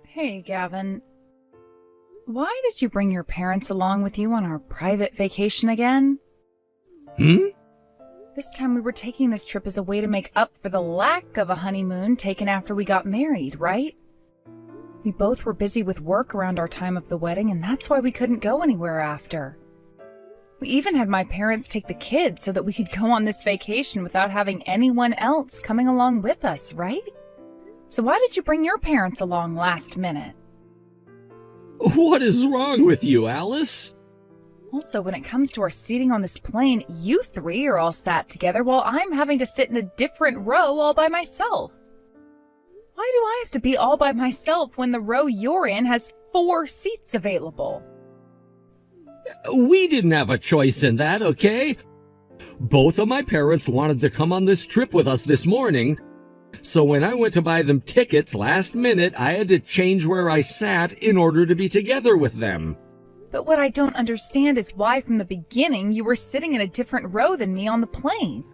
Hey, Gavin. Why did you bring your parents along with you on our private vacation again? This time we were taking this trip as a way to make up for the lack of a honeymoon taken after we got married, right? We both were busy with work around our time of the wedding, and that's why we couldn't go anywhere after. We even had my parents take the kids so that we could go on this vacation without having anyone else coming along with us, right? So why did you bring your parents along last minute? What is wrong with you, Alice? Also, when it comes to our seating on this plane, you three are all sat together while I'm having to sit in a different row all by myself. Why do I have to be all by myself when the row you're in has 4 seats available? We didn't have a choice in that, okay? Both of my parents wanted to come on this trip with us this morning, so when I went to buy them tickets last minute, I had to change where I sat in order to be together with them. But what I don't understand is why from the beginning you were sitting in a different row than me on the plane.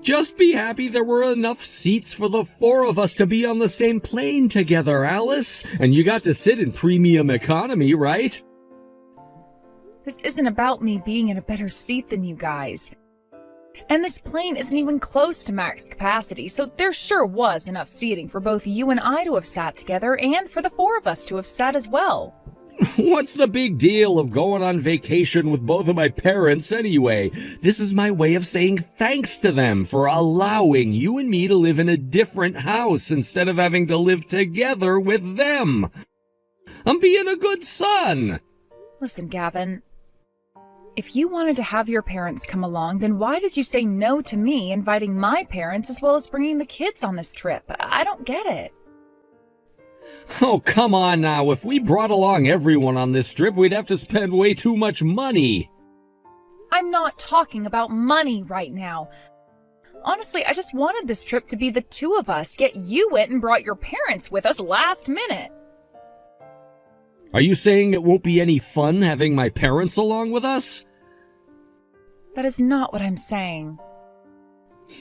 Just be happy there were enough seats for the 4 of us to be on the same plane together, Alice. And you got to sit in premium economy, right? This isn't about me being in a better seat than you guys. And this plane isn't even close to max capacity, so there sure was enough seating for both you and I to have sat together and for the 4 of us to have sat as well. What's the big deal of going on vacation with both of my parents anyway? This is my way of saying thanks to them for allowing you and me to live in a different house instead of having to live together with them. I'm being a good son. Listen, Gavin. If you wanted to have your parents come along, then why did you say no to me inviting my parents as well as bringing the kids on this trip? I don't get it. Oh, come on now. If we brought along everyone on this trip, we'd have to spend way too much money. I'm not talking about money right now. Honestly, I just wanted this trip to be the 2 of us, yet you went and brought your parents with us last minute. Are you saying it won't be any fun having my parents along with us? That is not what I'm saying.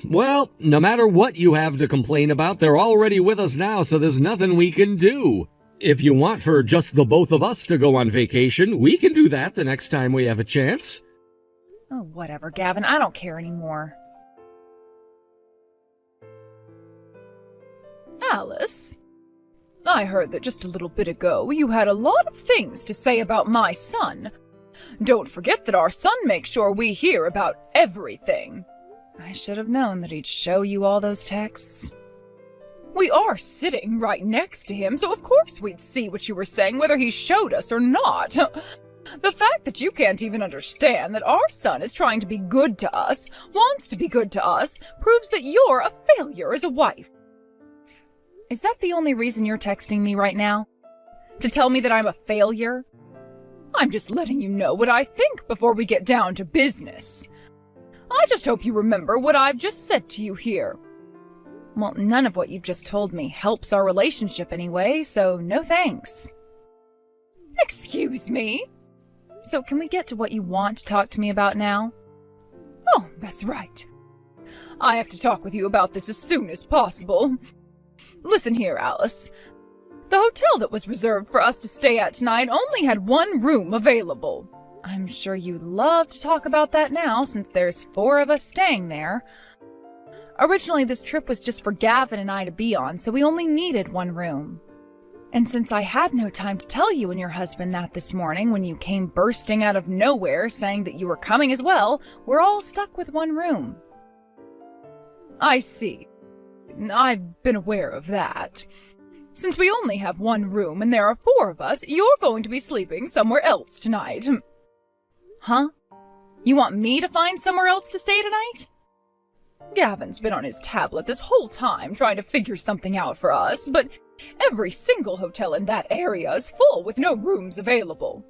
Well, no matter what you have to complain about, they're already with us now, so there's nothing we can do. If you want for just the both of us to go on vacation, we can do that the next time we have a chance. Oh, whatever, Gavin. I don't care anymore. Alice, I heard that just a little bit ago you had a lot of things to say about my son. Don't forget that our son makes sure we hear about everything. I should have known that he'd show you all those texts. We are sitting right next to him, so of course we'd see what you were saying whether he showed us or not. The fact that you can't even understand that our son is trying to be good to us, wants to be good to us, proves that you're a failure as a wife. Is that the only reason you're texting me right now? To tell me that I'm a failure? I'm just letting you know what I think before we get down to business. I just hope you remember what I've just said to you here. Well, none of what you've just told me helps our relationship anyway, so no thanks. Excuse me? So can we get to what you want to talk to me about now? Oh, that's right. I have to talk with you about this as soon as possible. Listen here, Alice. The hotel that was reserved for us to stay at tonight only had 1 room available. I'm sure you'd love to talk about that now, since there's 4 of us staying there. Originally, this trip was just for Gavin and I to be on, so we only needed 1 room. And since I had no time to tell you and your husband that this morning when you came bursting out of nowhere saying that you were coming as well, we're all stuck with 1 room. I see. I've been aware of that. Since we only have 1 room and there are 4 of us, you're going to be sleeping somewhere else tonight. Huh? You want me to find somewhere else to stay tonight? Gavin's been on his tablet this whole time trying to figure something out for us, but every single hotel in that area is full with no rooms available.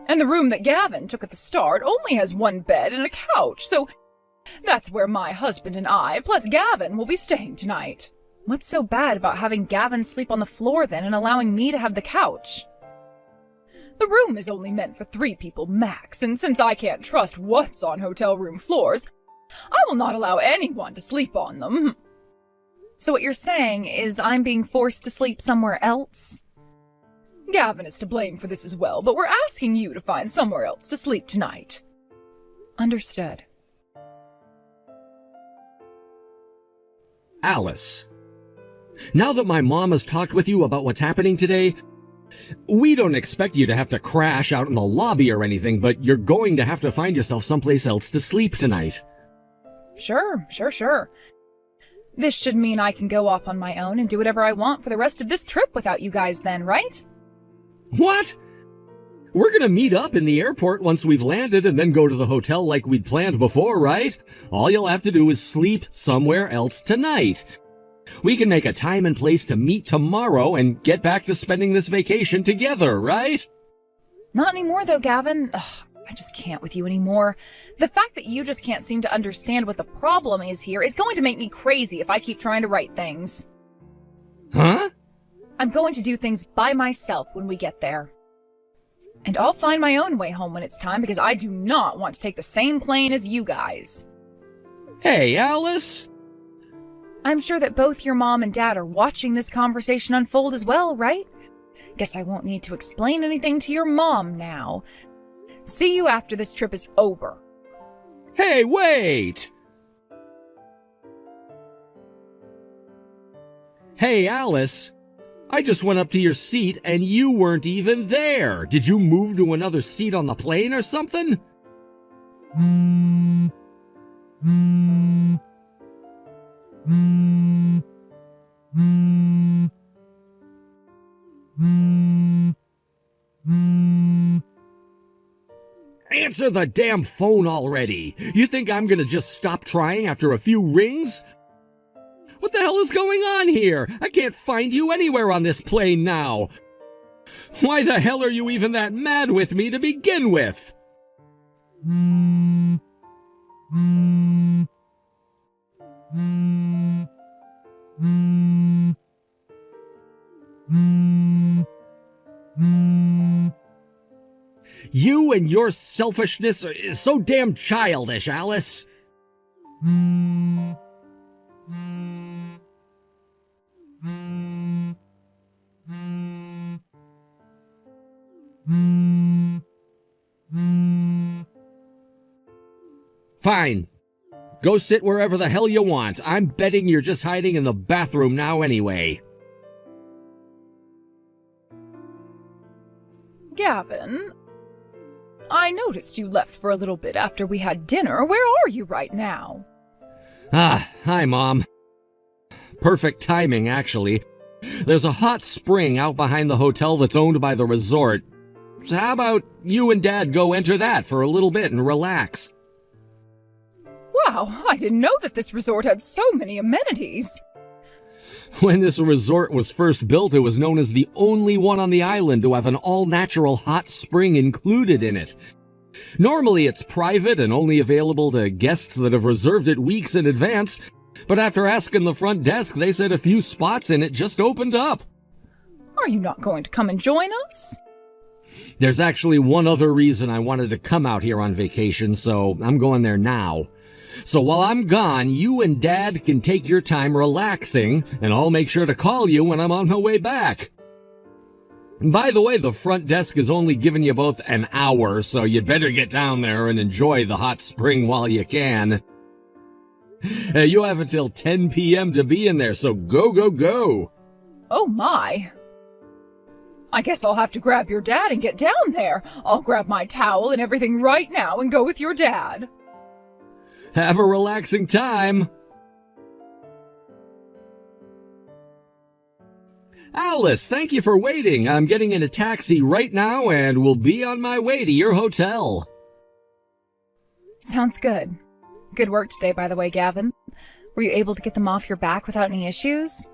And the room that Gavin took at the start only has 1 bed and a couch, so that's where my husband and I, plus Gavin, will be staying tonight. What's so bad about having Gavin sleep on the floor then and allowing me to have the couch? The room is only meant for 3 people max, and since I can't trust what's on hotel room floors, I will not allow anyone to sleep on them. So what you're saying is I'm being forced to sleep somewhere else? Gavin is to blame for this as well, but we're asking you to find somewhere else to sleep tonight. Understood. Alice, now that my mom has talked with you about what's happening today, we don't expect you to have to crash out in the lobby or anything, but you're going to have to find yourself someplace else to sleep tonight. Sure. This should mean I can go off on my own and do whatever I want for the rest of this trip without you guys then, right? What? We're gonna meet up in the airport once we've landed and then go to the hotel like we'd planned before, right? All you'll have to do is sleep somewhere else tonight. We can make a time and place to meet tomorrow and get back to spending this vacation together, right? Not anymore though, Gavin. Ugh, I just can't with you anymore. The fact that you just can't seem to understand what the problem is here is going to make me crazy if I keep trying to write things. Huh? I'm going to do things by myself when we get there. And I'll find my own way home when it's time because I do not want to take the same plane as you guys. Hey, Alice! I'm sure that both your mom and dad are watching this conversation unfold as well, right? Guess I won't need to explain anything to your mom now. See you after this trip is over. Hey, wait! Hey, Alice! I just went up to your seat and you weren't even there. Did you move to another seat on the plane or something? Answer the damn phone already! You think I'm gonna just stop trying after a few rings? What the hell is going on here? I can't find you anywhere on this plane now. Why the hell are you even that mad with me to begin with? You and your selfishness is so damn childish, Alice. Fine. Go sit wherever the hell you want. I'm betting you're just hiding in the bathroom now anyway. Gavin, I noticed you left for a little bit after we had dinner. Where are you right now? Hi, Mom. Perfect timing, actually. There's a hot spring out behind the hotel that's owned by the resort. So how about you and Dad go enter that for a little bit and relax? Wow, I didn't know that this resort had so many amenities. When this resort was first built, it was known as the only one on the island to have an all-natural hot spring included in it. Normally it's private and only available to guests that have reserved it weeks in advance, but after asking the front desk, they said a few spots in it just opened up. Are you not going to come and join us? There's actually one other reason I wanted to come out here on vacation, so I'm going there now. So while I'm gone, you and Dad can take your time relaxing, and I'll make sure to call you when I'm on my way back. By the way, the front desk is only giving you both an hour, so you'd better get down there and enjoy the hot spring while you can. You have until 10 p.m. to be in there, so go! Oh my. I guess I'll have to grab your dad and get down there. I'll grab my towel and everything right now and go with your dad. Have a relaxing time. Alice, thank you for waiting. I'm getting in a taxi right now and will be on my way to your hotel. Sounds good. Good work today, by the way, Gavin. Were you able to get them off your back without any issues?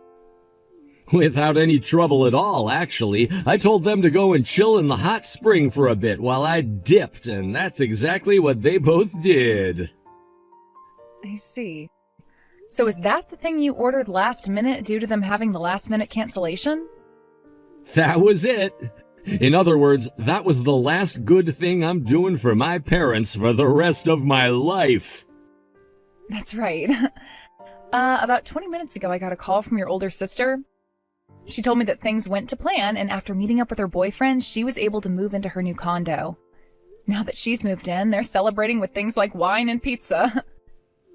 Without any trouble at all, actually. I told them to go and chill in the hot spring for a bit while I dipped, and that's exactly what they both did. I see. So is that the thing you ordered last minute due to them having the last minute cancellation? That was it. In other words, that was the last good thing I'm doing for my parents for the rest of my life. That's right. About 20 minutes ago, I got a call from your older sister. She told me that things went to plan, and after meeting up with her boyfriend, she was able to move into her new condo. Now that she's moved in, they're celebrating with things like wine and pizza.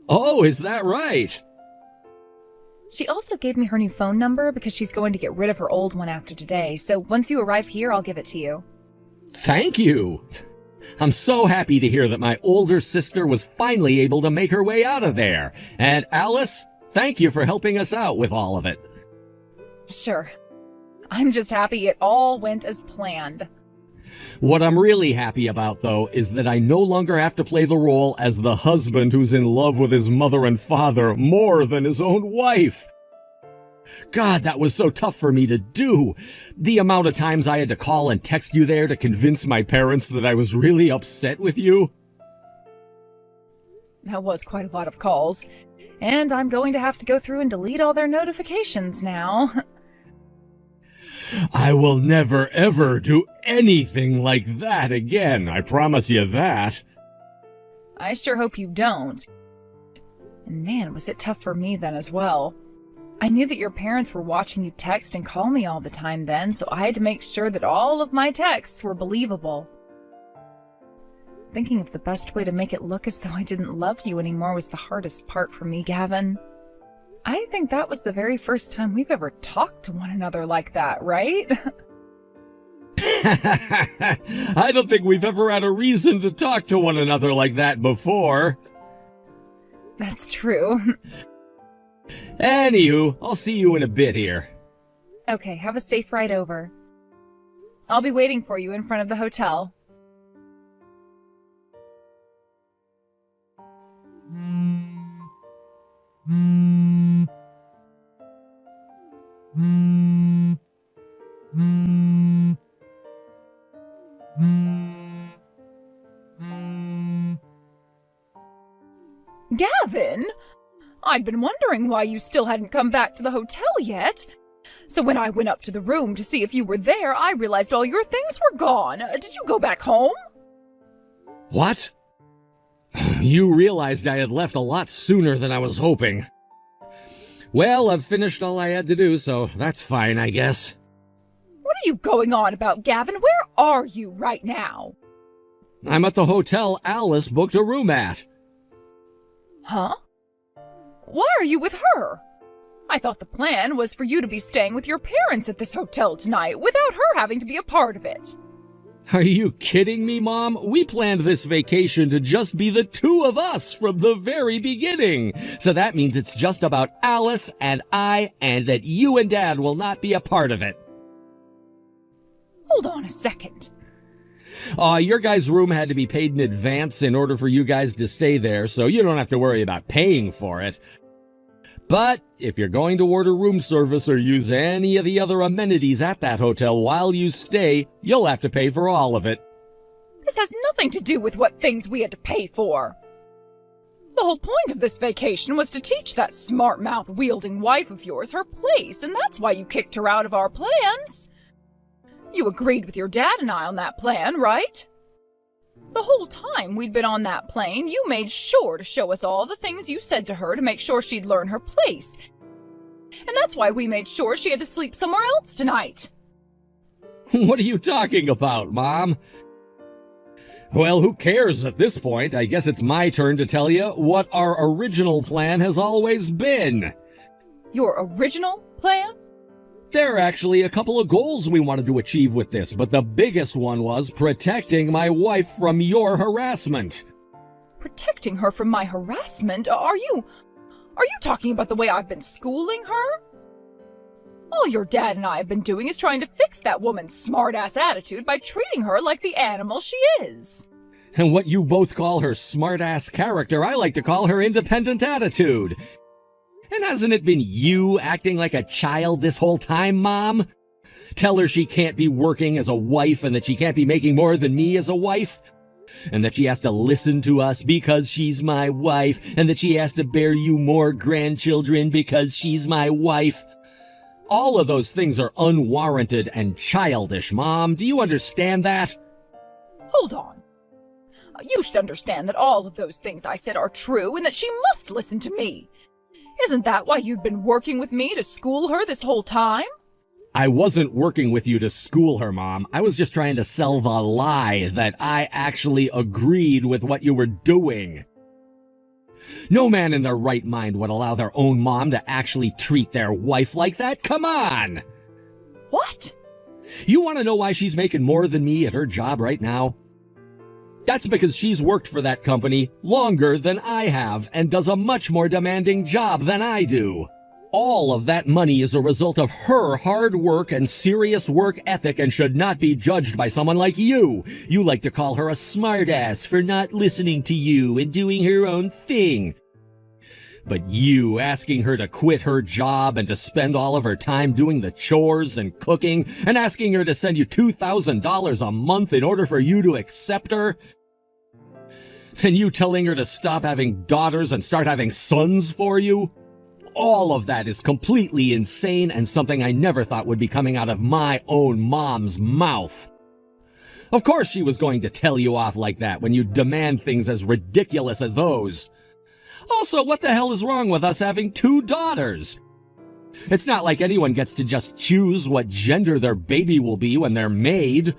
Oh, is that right? She also gave me her new phone number because she's going to get rid of her old one after today, so once you arrive here, I'll give it to you. Thank you. I'm so happy to hear that my older sister was finally able to make her way out of there. And Alice, thank you for helping us out with all of it. Sure. I'm just happy it all went as planned. What I'm really happy about, though, is that I no longer have to play the role as the husband who's in love with his mother and father more than his own wife. God, that was so tough for me to do. The amount of times I had to call and text you there to convince my parents that I was really upset with you. That was quite a lot of calls. And I'm going to have to go through and delete all their notifications now. I will never, ever do anything like that again. I promise you that. I sure hope you don't. And man, was it tough for me then as well. I knew that your parents were watching you text and call me all the time then, so I had to make sure that all of my texts were believable. Thinking of the best way to make it look as though I didn't love you anymore was the hardest part for me, Gavin. I think that was the very first time we've ever talked to one another like that, right? I don't think we've ever had a reason to talk to one another like that before. That's true. Anywho, I'll see you in a bit here. Okay, have a safe ride over. I'll be waiting for you in front of the hotel. Gavin? I'd been wondering why you still hadn't come back to the hotel yet. So when I went up to the room to see if you were there, I realized all your things were gone. Did you go back home? What? You realized I had left a lot sooner than I was hoping. Well, I've finished all I had to do, so that's fine, I guess. What are you going on about, Gavin? Where are you right now? I'm at the hotel Alice booked a room at. Huh? Why are you with her? I thought the plan was for you to be staying with your parents at this hotel tonight without her having to be a part of it. Are you kidding me, Mom? We planned this vacation to just be the two of us from the very beginning. So that means it's just about Alice and I, and that you and Dad will not be a part of it. Hold on a second. Your guys' room had to be paid in advance in order for you guys to stay there, so you don't have to worry about paying for it. But if you're going to order room service or use any of the other amenities at that hotel while you stay, you'll have to pay for all of it. This has nothing to do with what things we had to pay for. The whole point of this vacation was to teach that smart-mouth wielding wife of yours her place, and that's why you kicked her out of our plans. You agreed with your dad and I on that plan, right? The whole time we'd been on that plane, you made sure to show us all the things you said to her to make sure she'd learn her place. And that's why we made sure she had to sleep somewhere else tonight. What are you talking about, Mom? Well, who cares at this point? I guess it's my turn to tell you what our original plan has always been. Your original plan? There are actually a couple of goals we wanted to achieve with this, but the biggest one was protecting my wife from your harassment. Protecting her from my harassment? Are you talking about the way I've been schooling her? All your dad and I have been doing is trying to fix that woman's smart-ass attitude by treating her like the animal she is. And what you both call her smart-ass character, I like to call her independent attitude. And hasn't it been you acting like a child this whole time, Mom? Tell her she can't be working as a wife and that she can't be making more than me as a wife. And that she has to listen to us because she's my wife. And that she has to bear you more grandchildren because she's my wife. All of those things are unwarranted and childish, Mom. Do you understand that? Hold on. You should understand that all of those things I said are true and that she must listen to me. Isn't that why you'd been working with me to school her this whole time? I wasn't working with you to school her, Mom. I was just trying to sell the lie that I actually agreed with what you were doing. No man in their right mind would allow their own mom to actually treat their wife like that. Come on! What? You want to know why she's making more than me at her job right now? That's because she's worked for that company longer than I have and does a much more demanding job than I do. All of that money is a result of her hard work and serious work ethic and should not be judged by someone like you. You like to call her a smartass for not listening to you and doing her own thing. But you asking her to quit her job and to spend all of her time doing the chores and cooking and asking her to send you $2,000 a month in order for you to accept her? And you telling her to stop having daughters and start having sons for you? All of that is completely insane and something I never thought would be coming out of my own mom's mouth. Of course she was going to tell you off like that when you demand things as ridiculous as those. Also, what the hell is wrong with us having 2 daughters? It's not like anyone gets to just choose what gender their baby will be when they're made.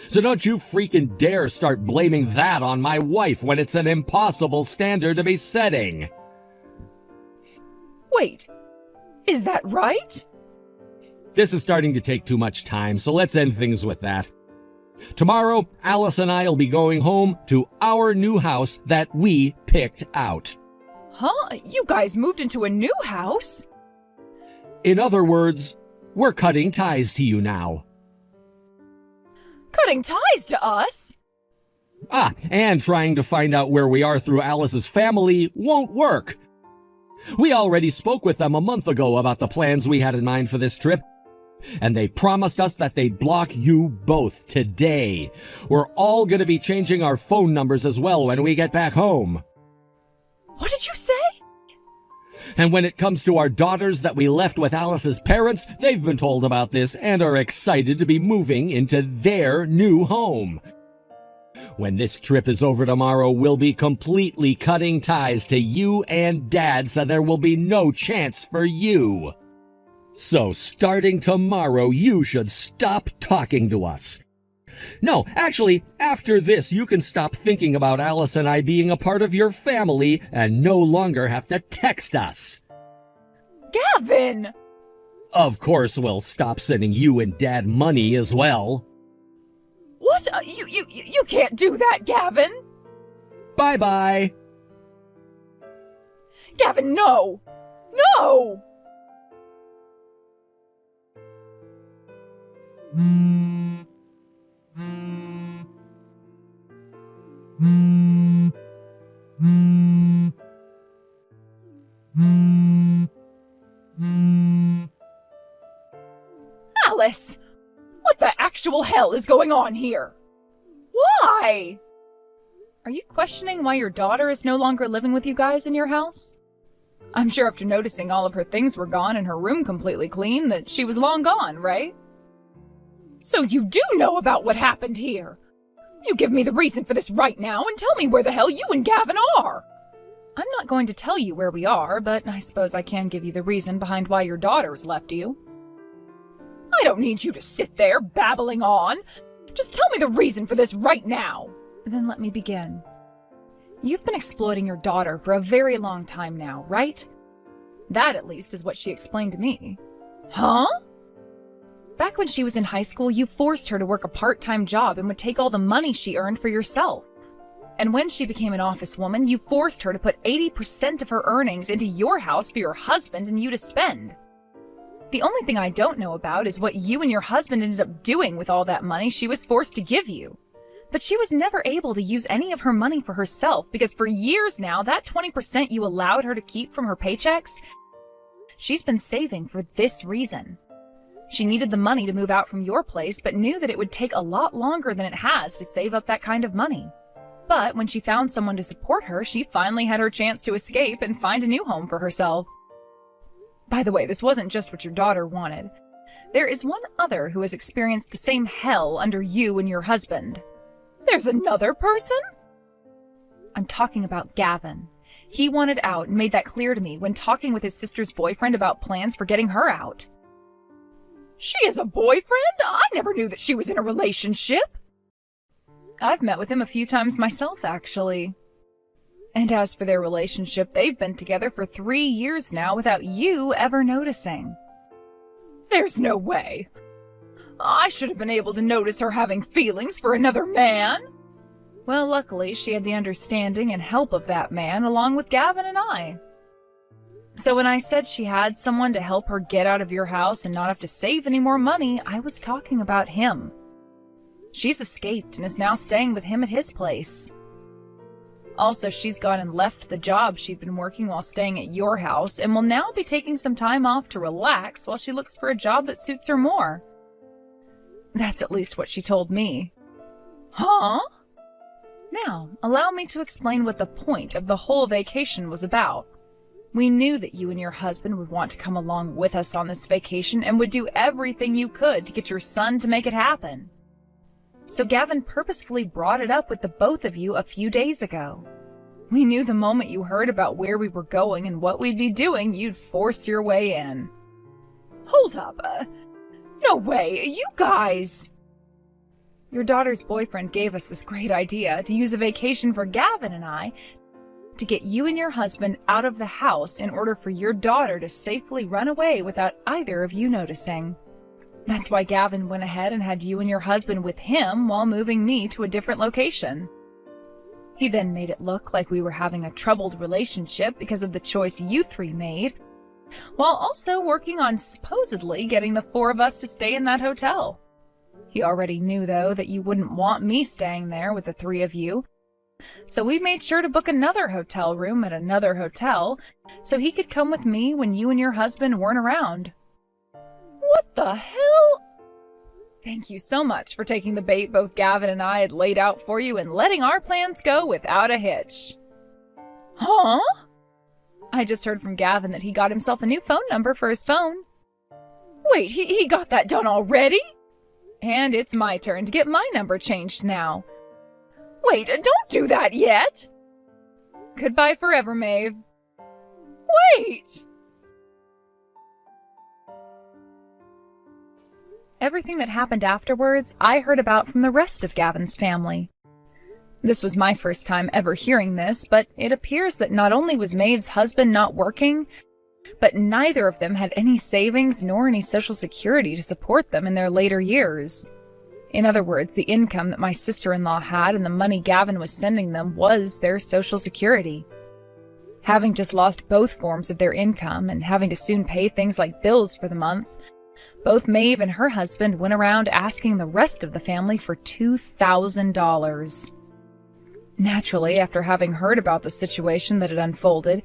So don't you freaking dare start blaming that on my wife when it's an impossible standard to be setting. Wait, is that right? This is starting to take too much time, so let's end things with that. Tomorrow, Alice and I will be going home to our new house that we picked out. Huh? You guys moved into a new house? In other words, we're cutting ties to you now. Cutting ties to us? And trying to find out where we are through Alice's family won't work. We already spoke with them a month ago about the plans we had in mind for this trip, and they promised us that they'd block you both today. We're all going to be changing our phone numbers as well when we get back home. What did you say? And when it comes to our daughters that we left with Alice's parents, they've been told about this and are excited to be moving into their new home. When this trip is over tomorrow, we'll be completely cutting ties to you and Dad, so there will be no chance for you. So starting tomorrow, you should stop talking to us. No, actually, after this, you can stop thinking about Alice and I being a part of your family and no longer have to text us. Gavin! Of course, we'll stop sending you and Dad money as well. What? You can't do that, Gavin! Bye-bye. Gavin, no! No! Alice! What the actual hell is going on here? Why? Are you questioning why your daughter is no longer living with you guys in your house? I'm sure after noticing all of her things were gone and her room completely clean that she was long gone, right? So you do know about what happened here? You give me the reason for this right now and tell me where the hell you and Gavin are! I'm not going to tell you where we are, but I suppose I can give you the reason behind why your daughter's left you. I don't need you to sit there babbling on. Just tell me the reason for this right now. Then let me begin. You've been exploiting your daughter for a very long time now, right? That, at least, is what she explained to me. Huh? Back when she was in high school, you forced her to work a part-time job and would take all the money she earned for yourself. And when she became an office woman, you forced her to put 80% of her earnings into your house for your husband and you to spend. The only thing I don't know about is what you and your husband ended up doing with all that money she was forced to give you. But she was never able to use any of her money for herself because for years now, that 20% you allowed her to keep from her paychecks, she's been saving for this reason. She needed the money to move out from your place, but knew that it would take a lot longer than it has to save up that kind of money. But when she found someone to support her, she finally had her chance to escape and find a new home for herself. By the way, this wasn't just what your daughter wanted. There is one other who has experienced the same hell under you and your husband. There's another person? I'm talking about Gavin. He wanted out and made that clear to me when talking with his sister's boyfriend about plans for getting her out. She has a boyfriend? I never knew that she was in a relationship. I've met with him a few times myself, actually. And as for their relationship, they've been together for 3 years now without you ever noticing. There's no way. I should have been able to notice her having feelings for another man. Well, luckily, she had the understanding and help of that man, along with Gavin and I. So when I said she had someone to help her get out of your house and not have to save any more money, I was talking about him. She's escaped and is now staying with him at his place. Also, she's gone and left the job she'd been working while staying at your house and will now be taking some time off to relax while she looks for a job that suits her more. That's at least what she told me. Huh? Now, allow me to explain what the point of the whole vacation was about. We knew that you and your husband would want to come along with us on this vacation and would do everything you could to get your son to make it happen. So Gavin purposefully brought it up with the both of you a few days ago. We knew the moment you heard about where we were going and what we'd be doing, you'd force your way in. Hold up. No way. You guys... Your daughter's boyfriend gave us this great idea to use a vacation for Gavin and I to get you and your husband out of the house in order for your daughter to safely run away without either of you noticing. That's why Gavin went ahead and had you and your husband with him while moving me to a different location. He then made it look like we were having a troubled relationship because of the choice you three made, while also working on supposedly getting the 4 of us to stay in that hotel. He already knew, though, that you wouldn't want me staying there with the 3 of you, so we made sure to book another hotel room at another hotel so he could come with me when you and your husband weren't around. What the hell? Thank you so much for taking the bait both Gavin and I had laid out for you and letting our plans go without a hitch. Huh? I just heard from Gavin that he got himself a new phone number for his phone. Wait, he got that done already? And it's my turn to get my number changed now. Wait, don't do that yet! Goodbye forever, Maeve. Wait! Everything that happened afterwards, I heard about from the rest of Gavin's family. This was my first time ever hearing this, but it appears that not only was Maeve's husband not working, but neither of them had any savings nor any social security to support them in their later years. In other words, the income that my sister-in-law had and the money Gavin was sending them was their social security. Having just lost both forms of their income and having to soon pay things like bills for the month, both Maeve and her husband went around asking the rest of the family for $2,000. Naturally, after having heard about the situation that had unfolded,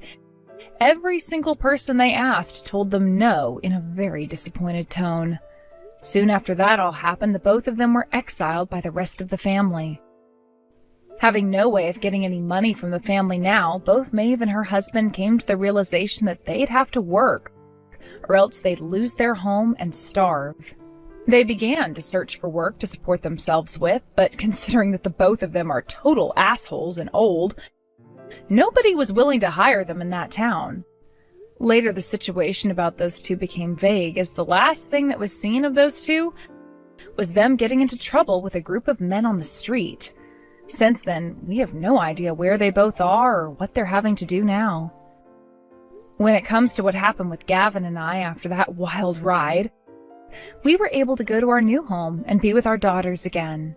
every single person they asked told them no in a very disappointed tone. Soon after that all happened, the both of them were exiled by the rest of the family. Having no way of getting any money from the family now, both Maeve and her husband came to the realization that they'd have to work, or else they'd lose their home and starve. They began to search for work to support themselves with, but considering that the both of them are total assholes and old, nobody was willing to hire them in that town. Later, the situation about those two became vague, as the last thing that was seen of those two was them getting into trouble with a group of men on the street. Since then, we have no idea where they both are or what they're having to do now. When it comes to what happened with Gavin and I after that wild ride, we were able to go to our new home and be with our daughters again.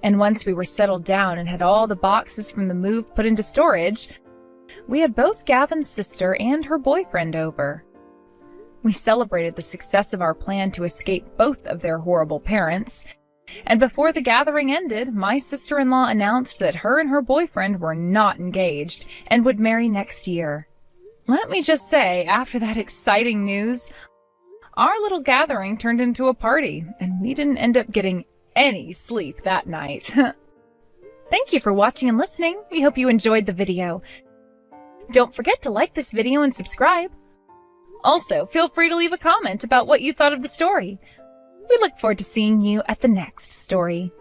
And once we were settled down and had all the boxes from the move put into storage, we had both Gavin's sister and her boyfriend over. We celebrated the success of our plan to escape both of their horrible parents, and before the gathering ended, my sister-in-law announced that her and her boyfriend were not engaged and would marry next year. Let me just say, after that exciting news, our little gathering turned into a party, and we didn't end up getting any sleep that night. Thank you for watching and listening. We hope you enjoyed the video. Don't forget to like this video and subscribe. Also, feel free to leave a comment about what you thought of the story. We look forward to seeing you at the next story.